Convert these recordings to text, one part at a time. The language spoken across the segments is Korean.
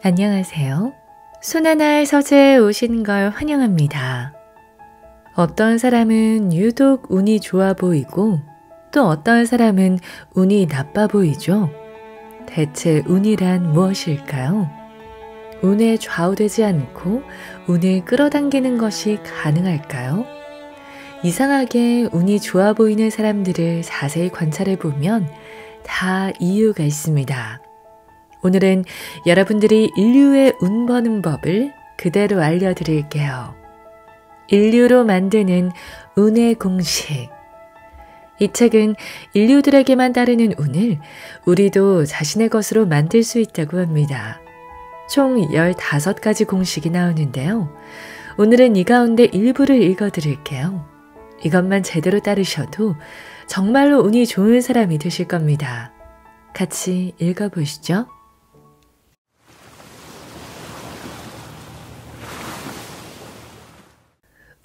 안녕하세요. 순환할 서재에 오신 걸 환영합니다. 어떤 사람은 유독 운이 좋아 보이고 또 어떤 사람은 운이 나빠 보이죠. 대체 운이란 무엇일까요? 운에 좌우되지 않고 운을 끌어당기는 것이 가능할까요? 이상하게 운이 좋아 보이는 사람들을 자세히 관찰해 보면 다 이유가 있습니다. 오늘은 여러분들이 인류의 운 버는 법을 그대로 알려드릴게요. 인류로 만드는 운의 공식. 이 책은 인류들에게만 따르는 운을 우리도 자신의 것으로 만들 수 있다고 합니다. 총 15가지 공식이 나오는데요. 오늘은 이 가운데 일부를 읽어드릴게요. 이것만 제대로 따르셔도 정말로 운이 좋은 사람이 되실 겁니다. 같이 읽어보시죠.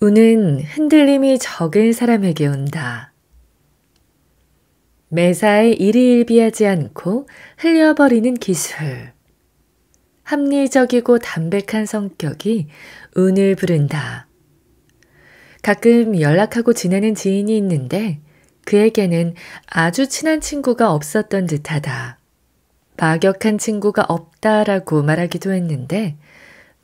운은 흔들림이 적은 사람에게 온다. 매사에 일희일비하지 않고 흘려버리는 기술. 합리적이고 담백한 성격이 운을 부른다. 가끔 연락하고 지내는 지인이 있는데 그에게는 아주 친한 친구가 없었던 듯하다. 막역한 친구가 없다라고 말하기도 했는데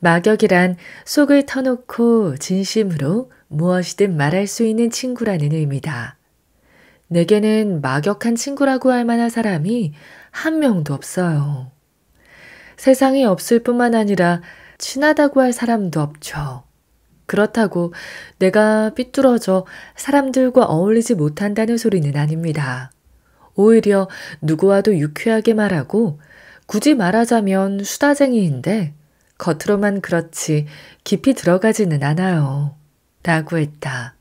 막역이란 속을 터놓고 진심으로 무엇이든 말할 수 있는 친구라는 의미다. 내게는 막역한 친구라고 할 만한 사람이 한 명도 없어요. 세상에 없을 뿐만 아니라 친하다고 할 사람도 없죠. 그렇다고 내가 삐뚤어져 사람들과 어울리지 못한다는 소리는 아닙니다. 오히려 누구와도 유쾌하게 말하고 굳이 말하자면 수다쟁이인데 겉으로만 그렇지 깊이 들어가지는 않아요. 라고 했다.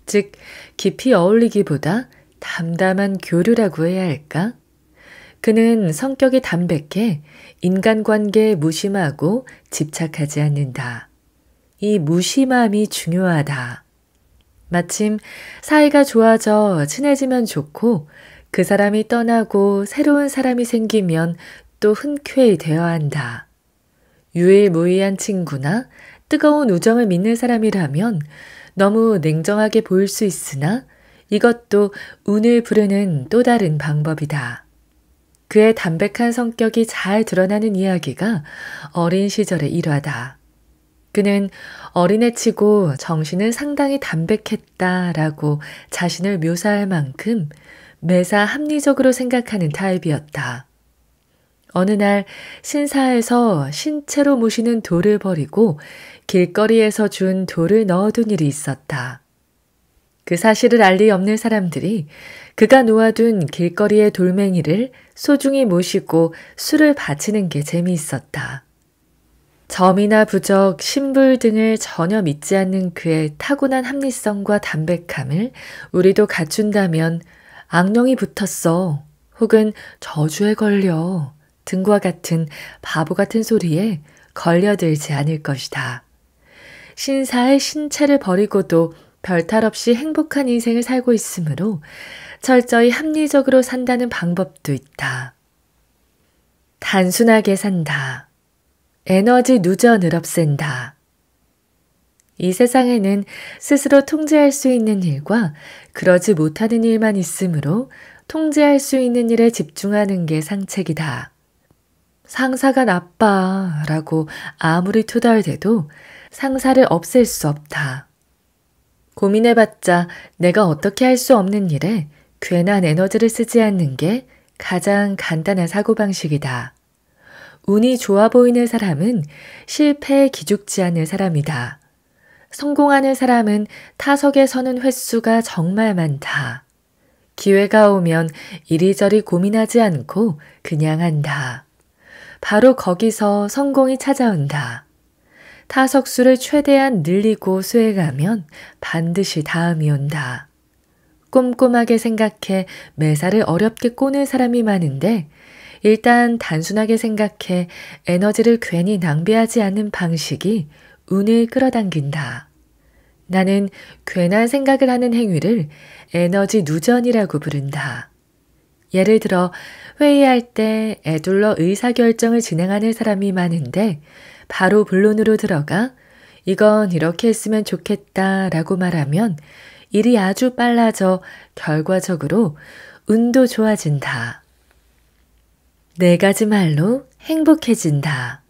즉, 깊이 어울리기보다 담담한 교류라고 해야 할까? 그는 성격이 담백해 인간관계에 무심하고 집착하지 않는다. 이 무심함이 중요하다. 마침 사이가 좋아져 친해지면 좋고 그 사람이 떠나고 새로운 사람이 생기면 또 흔쾌히 되어야 한다. 유일무이한 친구나 뜨거운 우정을 믿는 사람이라면 너무 냉정하게 보일 수 있으나 이것도 운을 부르는 또 다른 방법이다. 그의 담백한 성격이 잘 드러나는 이야기가 어린 시절의 일화다. 그는 어린애치고 정신은 상당히 담백했다라고 자신을 묘사할 만큼 매사 합리적으로 생각하는 타입이었다. 어느 날 신사에서 신체로 모시는 돌을 버리고 길거리에서 준 돌을 넣어둔 일이 있었다. 그 사실을 알 리 없는 사람들이 그가 놓아둔 길거리의 돌멩이를 소중히 모시고 술을 바치는 게 재미있었다. 점이나 부적, 신불 등을 전혀 믿지 않는 그의 타고난 합리성과 담백함을 우리도 갖춘다면 악령이 붙었어 혹은 저주에 걸려 등과 같은 바보 같은 소리에 걸려들지 않을 것이다. 신사의 신체를 버리고도 별탈 없이 행복한 인생을 살고 있으므로 철저히 합리적으로 산다는 방법도 있다. 단순하게 산다. 에너지 누전을 없앤다. 이 세상에는 스스로 통제할 수 있는 일과 그러지 못하는 일만 있으므로 통제할 수 있는 일에 집중하는 게 상책이다. 상사가 나빠라고 아무리 투덜대도 상사를 없앨 수 없다. 고민해봤자 내가 어떻게 할 수 없는 일에 괜한 에너지를 쓰지 않는 게 가장 간단한 사고방식이다. 운이 좋아 보이는 사람은 실패에 기죽지 않는 사람이다. 성공하는 사람은 타석에 서는 횟수가 정말 많다. 기회가 오면 이리저리 고민하지 않고 그냥 한다. 바로 거기서 성공이 찾아온다. 타석수를 최대한 늘리고 수행하면 반드시 다음이 온다. 꼼꼼하게 생각해 매사를 어렵게 꼬는 사람이 많은데 일단 단순하게 생각해 에너지를 괜히 낭비하지 않는 방식이 운을 끌어당긴다. 나는 괜한 생각을 하는 행위를 에너지 누전이라고 부른다. 예를 들어 회의할 때 에둘러 의사결정을 진행하는 사람이 많은데 바로 본론으로 들어가 이건 이렇게 했으면 좋겠다 라고 말하면 일이 아주 빨라져 결과적으로 운도 좋아진다. 4가지 말로 행복해진다.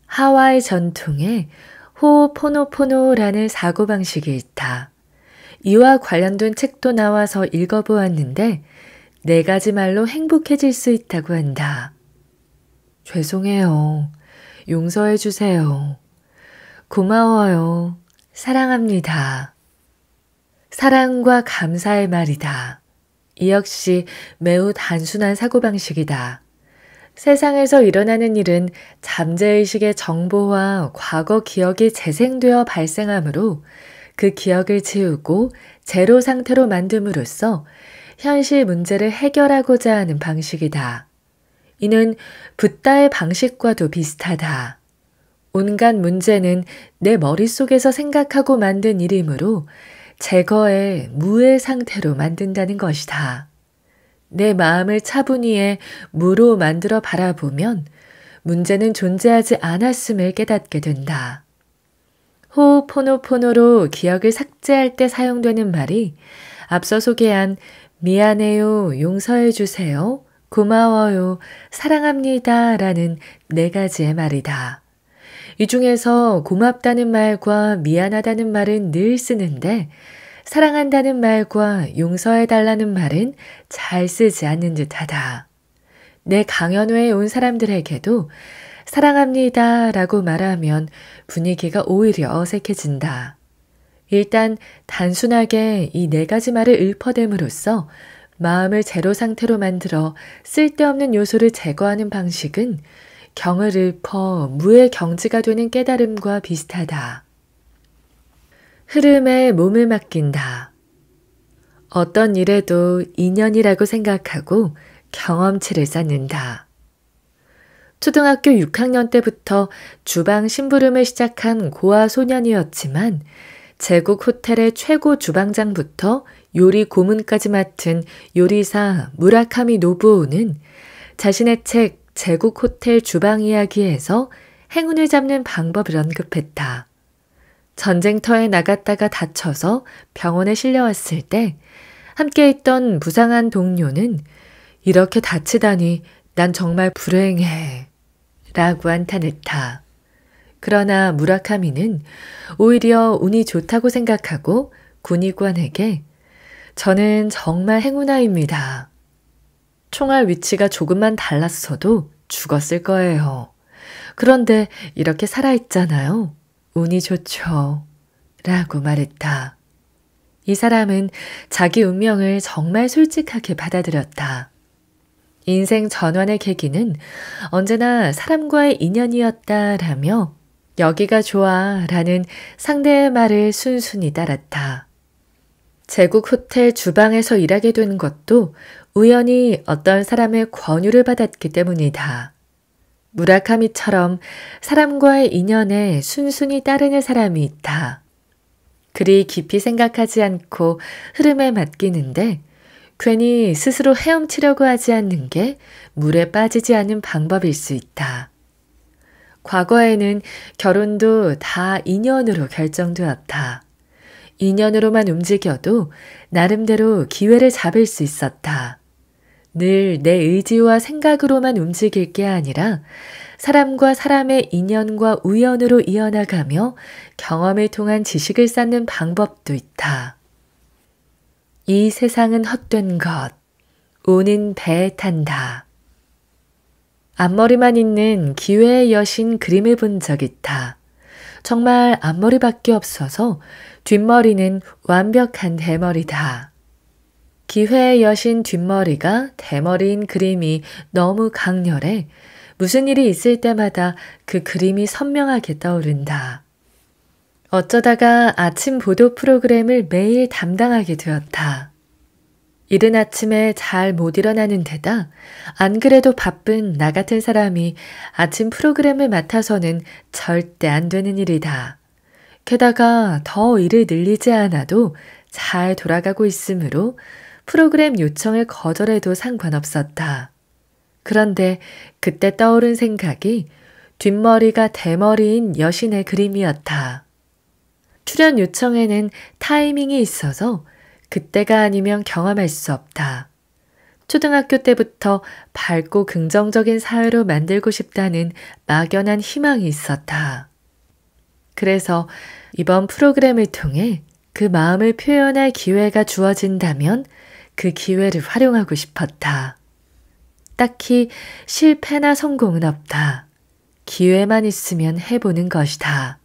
하와이 전통의 호오포노포노라는 사고방식이 있다. 이와 관련된 책도 나와서 읽어보았는데 4가지 말로 행복해질 수 있다고 한다. 죄송해요. 용서해 주세요. 고마워요. 사랑합니다. 사랑과 감사의 말이다. 이 역시 매우 단순한 사고방식이다. 세상에서 일어나는 일은 잠재의식의 정보와 과거 기억이 재생되어 발생하므로 그 기억을 지우고 제로 상태로 만듦으로써 현실 문제를 해결하고자 하는 방식이다. 이는 붓다의 방식과도 비슷하다. 온갖 문제는 내 머릿속에서 생각하고 만든 일이므로 제거해 무의 상태로 만든다는 것이다. 내 마음을 차분히에 무로 만들어 바라보면 문제는 존재하지 않았음을 깨닫게 된다. 호오포노포노로 기억을 삭제할 때 사용되는 말이 앞서 소개한 미안해요, 용서해 주세요, 고마워요, 사랑합니다 라는 4가지의 말이다. 이 중에서 고맙다는 말과 미안하다는 말은 늘 쓰는데 사랑한다는 말과 용서해달라는 말은 잘 쓰지 않는 듯하다. 내 강연회에 온 사람들에게도 사랑합니다 라고 말하면 분위기가 오히려 어색해진다. 일단 단순하게 이 4가지 말을 읊어댐으로써 마음을 제로 상태로 만들어 쓸데없는 요소를 제거하는 방식은 경을 읊어 무의 경지가 되는 깨달음과 비슷하다. 흐름에 몸을 맡긴다. 어떤 일에도 인연이라고 생각하고 경험치를 쌓는다. 초등학교 6학년 때부터 주방 심부름을 시작한 고아 소년이었지만 제국 호텔의 최고 주방장부터 요리 고문까지 맡은 요리사 무라카미 노부오는 자신의 책 제국 호텔 주방 이야기에서 행운을 잡는 방법을 언급했다. 전쟁터에 나갔다가 다쳐서 병원에 실려왔을 때 함께 있던 부상한 동료는 이렇게 다치다니 난 정말 불행해 라고 한탄했다. 그러나 무라카미는 오히려 운이 좋다고 생각하고 군의관에게 저는 정말 행운아입니다. 총알 위치가 조금만 달랐어도 죽었을 거예요. 그런데 이렇게 살아있잖아요. 운이 좋죠. 라고 말했다. 이 사람은 자기 운명을 정말 솔직하게 받아들였다. 인생 전환의 계기는 언제나 사람과의 인연이었다라며 여기가 좋아 라는 상대의 말을 순순히 따랐다. 제국 호텔 주방에서 일하게 된 것도 우연히 어떤 사람의 권유를 받았기 때문이다. 무라카미처럼 사람과의 인연에 순순히 따르는 사람이 있다. 그리 깊이 생각하지 않고 흐름에 맡기는데 괜히 스스로 헤엄치려고 하지 않는 게 물에 빠지지 않는 방법일 수 있다. 과거에는 결혼도 다 인연으로 결정되었다. 인연으로만 움직여도 나름대로 기회를 잡을 수 있었다. 늘 내 의지와 생각으로만 움직일 게 아니라 사람과 사람의 인연과 우연으로 이어나가며 경험을 통한 지식을 쌓는 방법도 있다. 이 세상은 헛된 것, 오는 배에 탄다. 앞머리만 있는 기회의 여신 그림을 본 적 있다. 정말 앞머리밖에 없어서 뒷머리는 완벽한 대머리다. 기회의 여신 뒷머리가 대머리인 그림이 너무 강렬해 무슨 일이 있을 때마다 그 그림이 선명하게 떠오른다. 어쩌다가 아침 보도 프로그램을 매일 담당하게 되었다. 이른 아침에 잘 못 일어나는 데다 안 그래도 바쁜 나 같은 사람이 아침 프로그램을 맡아서는 절대 안 되는 일이다. 게다가 더 일을 늘리지 않아도 잘 돌아가고 있으므로 프로그램 요청을 거절해도 상관없었다. 그런데 그때 떠오른 생각이 뒷머리가 대머리인 여신의 그림이었다. 출연 요청에는 타이밍이 있어서 그때가 아니면 경험할 수 없다. 초등학교 때부터 밝고 긍정적인 사회로 만들고 싶다는 막연한 희망이 있었다. 그래서 이번 프로그램을 통해 그 마음을 표현할 기회가 주어진다면 그 기회를 활용하고 싶었다. 딱히 실패나 성공은 없다. 기회만 있으면 해보는 것이다.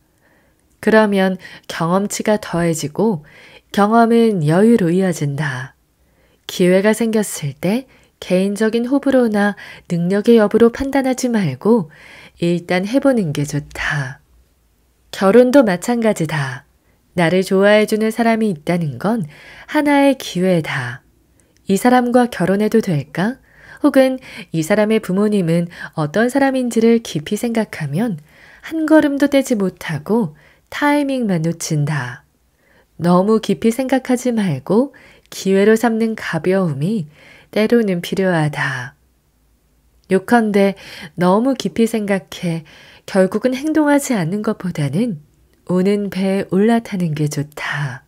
그러면 경험치가 더해지고 경험은 여유로 이어진다. 기회가 생겼을 때 개인적인 호불호나 능력의 여부로 판단하지 말고 일단 해보는 게 좋다. 결혼도 마찬가지다. 나를 좋아해주는 사람이 있다는 건 하나의 기회다. 이 사람과 결혼해도 될까? 혹은 이 사람의 부모님은 어떤 사람인지를 깊이 생각하면 한 걸음도 떼지 못하고 타이밍만 놓친다. 너무 깊이 생각하지 말고 기회로 삼는 가벼움이 때로는 필요하다. 요컨대 너무 깊이 생각해 결국은 행동하지 않는 것보다는 오는 배에 올라타는 게 좋다.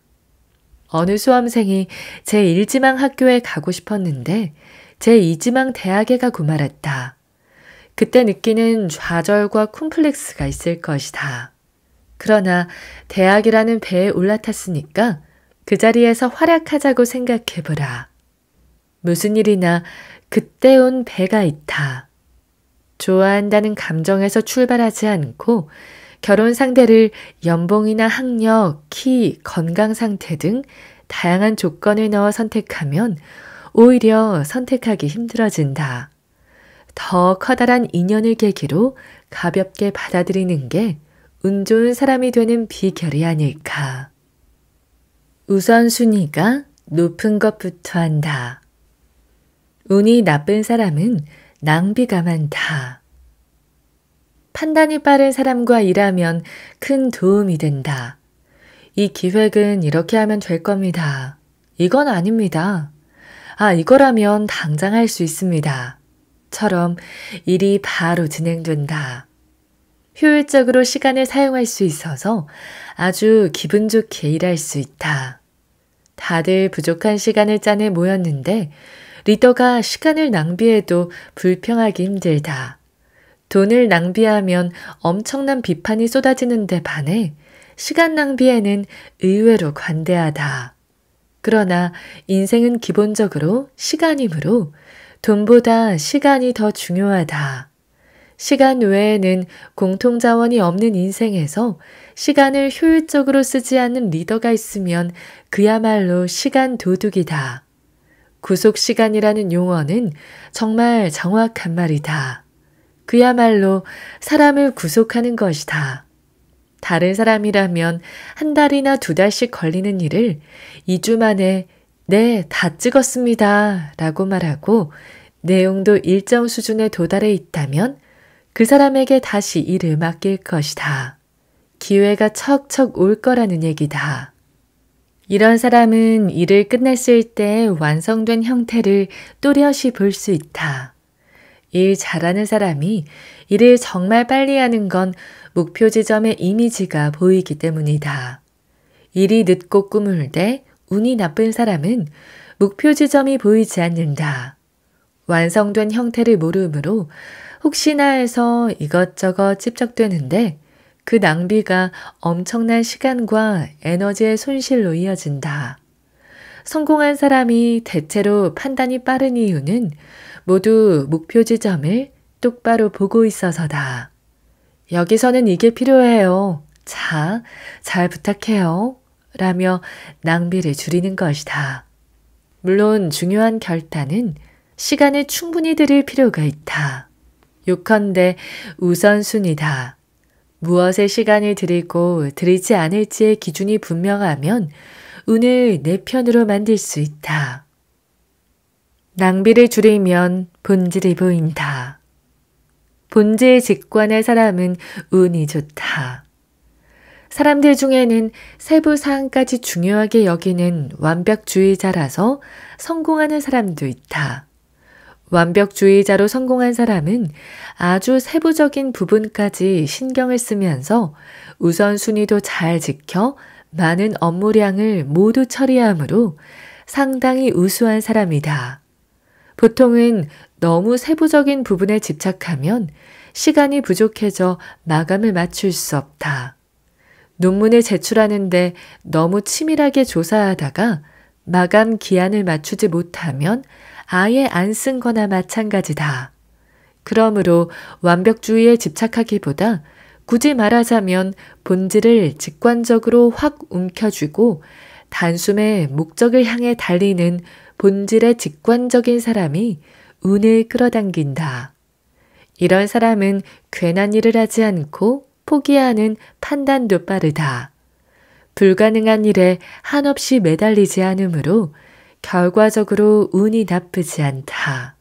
어느 수험생이 제1지망 학교에 가고 싶었는데 제2지망 대학에 가고 말았다. 그때 느끼는 좌절과 콤플렉스가 있을 것이다. 그러나 대학이라는 배에 올라탔으니까 그 자리에서 활약하자고 생각해보라. 무슨 일이나 그때 온 배가 있다. 좋아한다는 감정에서 출발하지 않고 결혼 상대를 연봉이나 학력, 키, 건강 상태 등 다양한 조건을 넣어 선택하면 오히려 선택하기 힘들어진다. 더 커다란 인연을 계기로 가볍게 받아들이는 게 운 좋은 사람이 되는 비결이 아닐까. 우선순위가 높은 것부터 한다. 운이 나쁜 사람은 낭비가 많다. 판단이 빠른 사람과 일하면 큰 도움이 된다. 이 기획은 이렇게 하면 될 겁니다. 이건 아닙니다. 이거라면 당장 할 수 있습니다. 처럼 일이 바로 진행된다. 효율적으로 시간을 사용할 수 있어서 아주 기분 좋게 일할 수 있다. 다들 부족한 시간을 짜내 모였는데 리더가 시간을 낭비해도 불평하기 힘들다. 돈을 낭비하면 엄청난 비판이 쏟아지는데 반해 시간 낭비에는 의외로 관대하다. 그러나 인생은 기본적으로 시간이므로 돈보다 시간이 더 중요하다. 시간 외에는 공통자원이 없는 인생에서 시간을 효율적으로 쓰지 않는 리더가 있으면 그야말로 시간 도둑이다. 구속시간이라는 용어는 정말 정확한 말이다. 그야말로 사람을 구속하는 것이다. 다른 사람이라면 한 달이나 2달씩 걸리는 일을 2주 만에 네, 다 찍었습니다 라고 말하고 내용도 일정 수준에 도달해 있다면 그 사람에게 다시 일을 맡길 것이다. 기회가 척척 올 거라는 얘기다. 이런 사람은 일을 끝냈을 때 완성된 형태를 또렷이 볼 수 있다. 일 잘하는 사람이 일을 정말 빨리 하는 건 목표 지점의 이미지가 보이기 때문이다. 일이 늦고 꾸물대 운이 나쁜 사람은 목표 지점이 보이지 않는다. 완성된 형태를 모르므로 혹시나 해서 이것저것 찝적대는데 그 낭비가 엄청난 시간과 에너지의 손실로 이어진다. 성공한 사람이 대체로 판단이 빠른 이유는 모두 목표 지점을 똑바로 보고 있어서다. 여기서는 이게 필요해요. 자, 잘 부탁해요. 라며 낭비를 줄이는 것이다. 물론 중요한 결단은 시간을 충분히 들일 필요가 있다. 요컨대 우선순위다. 무엇에 시간을 들이고 들이지 않을지의 기준이 분명하면 운을 내 편으로 만들 수 있다. 낭비를 줄이면 본질이 보인다. 본질 직관의 사람은 운이 좋다. 사람들 중에는 세부 사항까지 중요하게 여기는 완벽주의자라서 성공하는 사람도 있다. 완벽주의자로 성공한 사람은 아주 세부적인 부분까지 신경을 쓰면서 우선순위도 잘 지켜 많은 업무량을 모두 처리하므로 상당히 우수한 사람이다. 보통은 너무 세부적인 부분에 집착하면 시간이 부족해져 마감을 맞출 수 없다. 논문을 제출하는데 너무 치밀하게 조사하다가 마감 기한을 맞추지 못하면 아예 안 쓴 거나 마찬가지다. 그러므로 완벽주의에 집착하기보다 굳이 말하자면 본질을 직관적으로 확 움켜쥐고 단숨에 목적을 향해 달리는 본질의 직관적인 사람이 운을 끌어당긴다. 이런 사람은 괜한 일을 하지 않고 포기하는 판단도 빠르다. 불가능한 일에 한없이 매달리지 않으므로 결과적으로 운이 나쁘지 않다.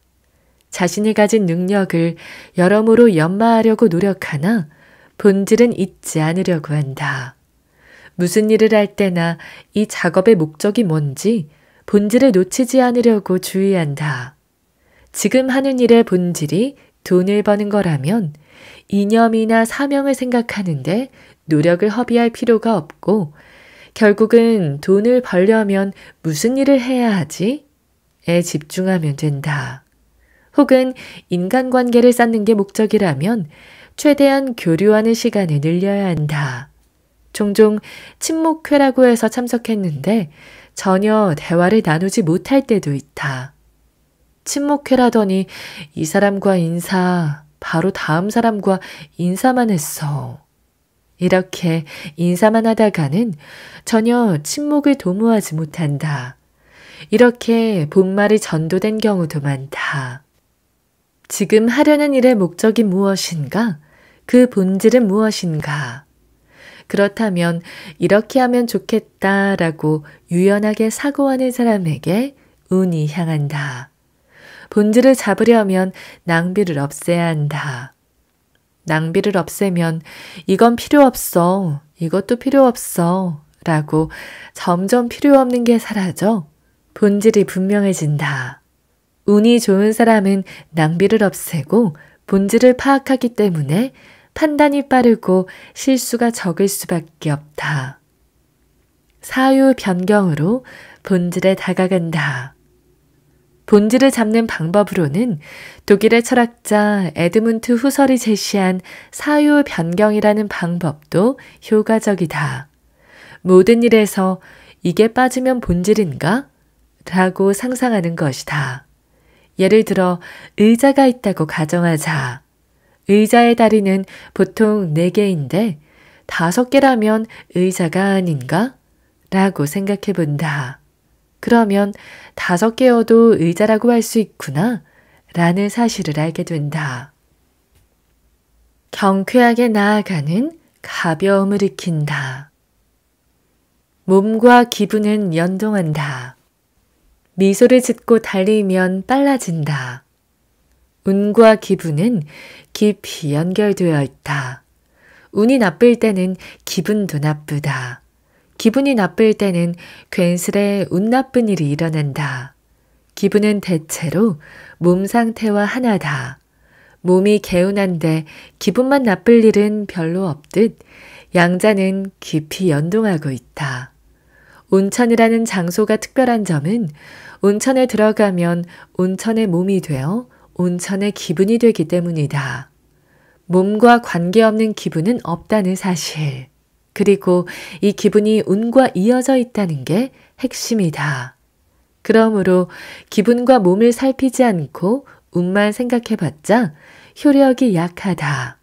자신이 가진 능력을 여러모로 연마하려고 노력하나 본질은 잊지 않으려고 한다. 무슨 일을 할 때나 이 작업의 목적이 뭔지 본질을 놓치지 않으려고 주의한다. 지금 하는 일의 본질이 돈을 버는 거라면 이념이나 사명을 생각하는데 노력을 허비할 필요가 없고 결국은 돈을 벌려면 무슨 일을 해야 하지? 에 집중하면 된다. 혹은 인간관계를 쌓는 게 목적이라면 최대한 교류하는 시간을 늘려야 한다. 종종 친목회라고 해서 참석했는데 전혀 대화를 나누지 못할 때도 있다. 친목회라더니 이 사람과 인사, 바로 다음 사람과 인사만 했어. 이렇게 인사만 하다가는 전혀 친목을 도모하지 못한다. 이렇게 본말이 전도된 경우도 많다. 지금 하려는 일의 목적이 무엇인가? 그 본질은 무엇인가? 그렇다면 이렇게 하면 좋겠다라고 유연하게 사고하는 사람에게 운이 향한다. 본질을 잡으려면 낭비를 없애야 한다. 낭비를 없애면 이건 필요 없어, 이것도 필요 없어 라고 점점 필요 없는 게 사라져 본질이 분명해진다. 운이 좋은 사람은 낭비를 없애고 본질을 파악하기 때문에 판단이 빠르고 실수가 적을 수밖에 없다. 사유 변경으로 본질에 다가간다. 본질을 잡는 방법으로는 독일의 철학자 에드문트 후설이 제시한 사유 변경이라는 방법도 효과적이다. 모든 일에서 이게 빠지면 본질인가? 라고 상상하는 것이다. 예를 들어 의자가 있다고 가정하자. 의자의 다리는 보통 4개인데 5개라면 의자가 아닌가? 라고 생각해 본다. 그러면 5개여도 의자라고 할 수 있구나 라는 사실을 알게 된다. 경쾌하게 나아가는 가벼움을 익힌다. 몸과 기분은 연동한다. 미소를 짓고 달리면 빨라진다. 운과 기분은 깊이 연결되어 있다. 운이 나쁠 때는 기분도 나쁘다. 기분이 나쁠 때는 괜스레 운 나쁜 일이 일어난다. 기분은 대체로 몸 상태와 하나다. 몸이 개운한데 기분만 나쁠 일은 별로 없듯 양자는 깊이 연동하고 있다. 온천이라는 장소가 특별한 점은 온천에 들어가면 온천의 몸이 되어 온천의 기분이 되기 때문이다. 몸과 관계없는 기분은 없다는 사실. 그리고 이 기분이 운과 이어져 있다는 게 핵심이다. 그러므로 기분과 몸을 살피지 않고 운만 생각해봤자 효력이 약하다.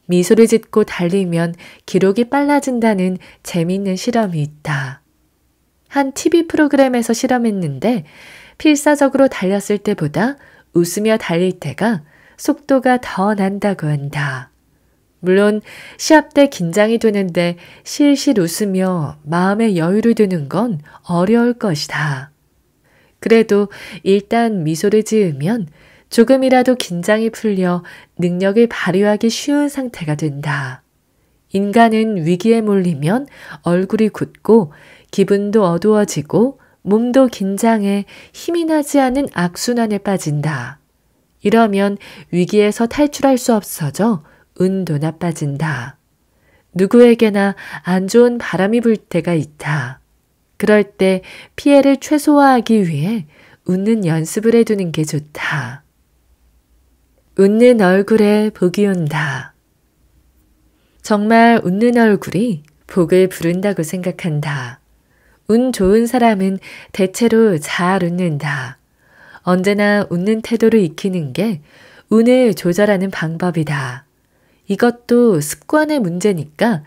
미소를 짓고 달리면 기록이 빨라진다는 재미있는 실험이 있다. 한 TV 프로그램에서 실험했는데 필사적으로 달렸을 때보다 웃으며 달릴 때가 속도가 더 난다고 한다. 물론 시합 때 긴장이 되는데 실실 웃으며 마음의 여유를 두는 건 어려울 것이다. 그래도 일단 미소를 지으면 조금이라도 긴장이 풀려 능력을 발휘하기 쉬운 상태가 된다. 인간은 위기에 몰리면 얼굴이 굳고 기분도 어두워지고 몸도 긴장해 힘이 나지 않은 악순환에 빠진다. 이러면 위기에서 탈출할 수 없어져 운도 나빠진다. 누구에게나 안 좋은 바람이 불 때가 있다. 그럴 때 피해를 최소화하기 위해 웃는 연습을 해두는 게 좋다. 웃는 얼굴에 복이 온다. 정말 웃는 얼굴이 복을 부른다고 생각한다. 운 좋은 사람은 대체로 잘 웃는다. 언제나 웃는 태도를 익히는 게 운을 조절하는 방법이다. 이것도 습관의 문제니까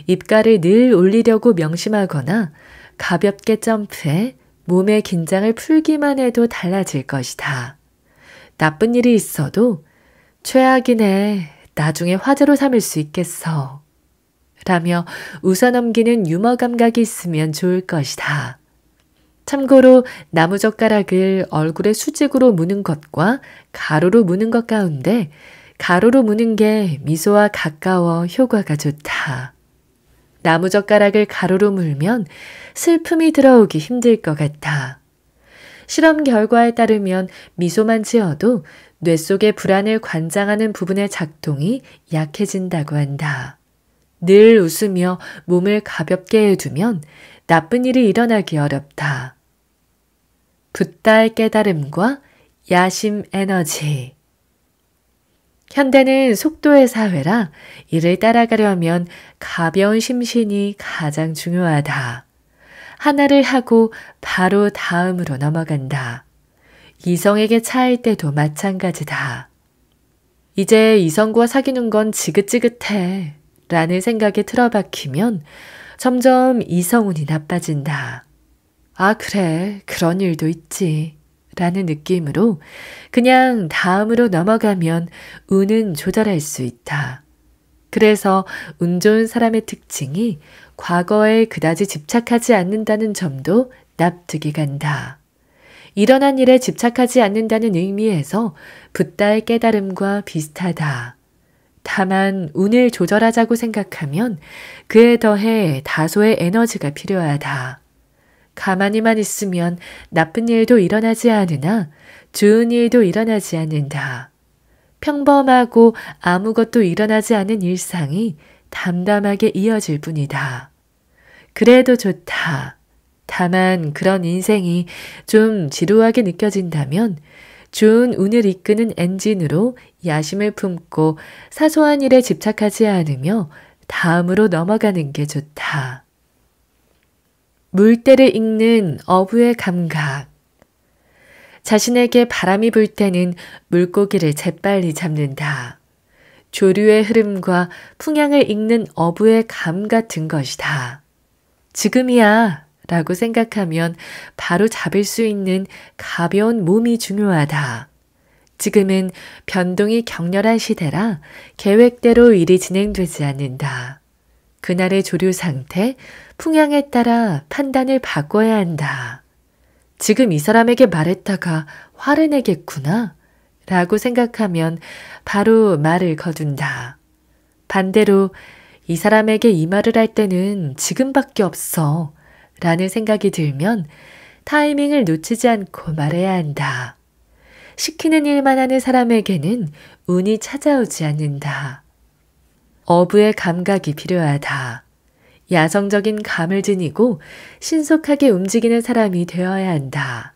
입가를 늘 올리려고 명심하거나 가볍게 점프해 몸의 긴장을 풀기만 해도 달라질 것이다. 나쁜 일이 있어도 최악이네, 나중에 화제로 삼을 수 있겠어 라며 웃어넘기는 유머 감각이 있으면 좋을 것이다. 참고로 나무젓가락을 얼굴에 수직으로 무는 것과 가로로 무는 것 가운데 가로로 무는 게 미소와 가까워 효과가 좋다. 나무젓가락을 가로로 물면 슬픔이 들어오기 힘들 것 같아. 실험 결과에 따르면 미소만 지어도 뇌 속의 불안을 관장하는 부분의 작동이 약해진다고 한다. 늘 웃으며 몸을 가볍게 해두면 나쁜 일이 일어나기 어렵다. 붓달 깨달음과 야심 에너지. 현대는 속도의 사회라 이를 따라가려면 가벼운 심신이 가장 중요하다. 하나를 하고 바로 다음으로 넘어간다. 이성에게 차일 때도 마찬가지다. 이제 이성과 사귀는 건 지긋지긋해 라는 생각에 틀어박히면 점점 이성운이 나빠진다. 아, 그래, 그런 일도 있지 라는 느낌으로 그냥 다음으로 넘어가면 운은 조절할 수 있다. 그래서 운 좋은 사람의 특징이 과거에 그다지 집착하지 않는다는 점도 납득이 간다. 일어난 일에 집착하지 않는다는 의미에서 붓다의 깨달음과 비슷하다. 다만 운을 조절하자고 생각하면 그에 더해 다소의 에너지가 필요하다. 가만히만 있으면 나쁜 일도 일어나지 않으나 좋은 일도 일어나지 않는다. 평범하고 아무것도 일어나지 않은 일상이 담담하게 이어질 뿐이다. 그래도 좋다. 다만 그런 인생이 좀 지루하게 느껴진다면 좋은 운을 이끄는 엔진으로 야심을 품고 사소한 일에 집착하지 않으며 다음으로 넘어가는 게 좋다. 물때를 읽는 어부의 감각. 자신에게 바람이 불 때는 물고기를 재빨리 잡는다. 조류의 흐름과 풍향을 읽는 어부의 감 같은 것이다. 지금이야 라고 생각하면 바로 잡을 수 있는 가벼운 몸이 중요하다. 지금은 변동이 격렬한 시대라 계획대로 일이 진행되지 않는다. 그날의 조류 상태, 풍향에 따라 판단을 바꿔야 한다. 지금 이 사람에게 말했다가 화를 내겠구나 라고 생각하면 바로 말을 거둔다. 반대로 이 사람에게 이 말을 할 때는 지금밖에 없어 라는 생각이 들면 타이밍을 놓치지 않고 말해야 한다. 시키는 일만 하는 사람에게는 운이 찾아오지 않는다. 어부의 감각이 필요하다. 야성적인 감을 지니고 신속하게 움직이는 사람이 되어야 한다.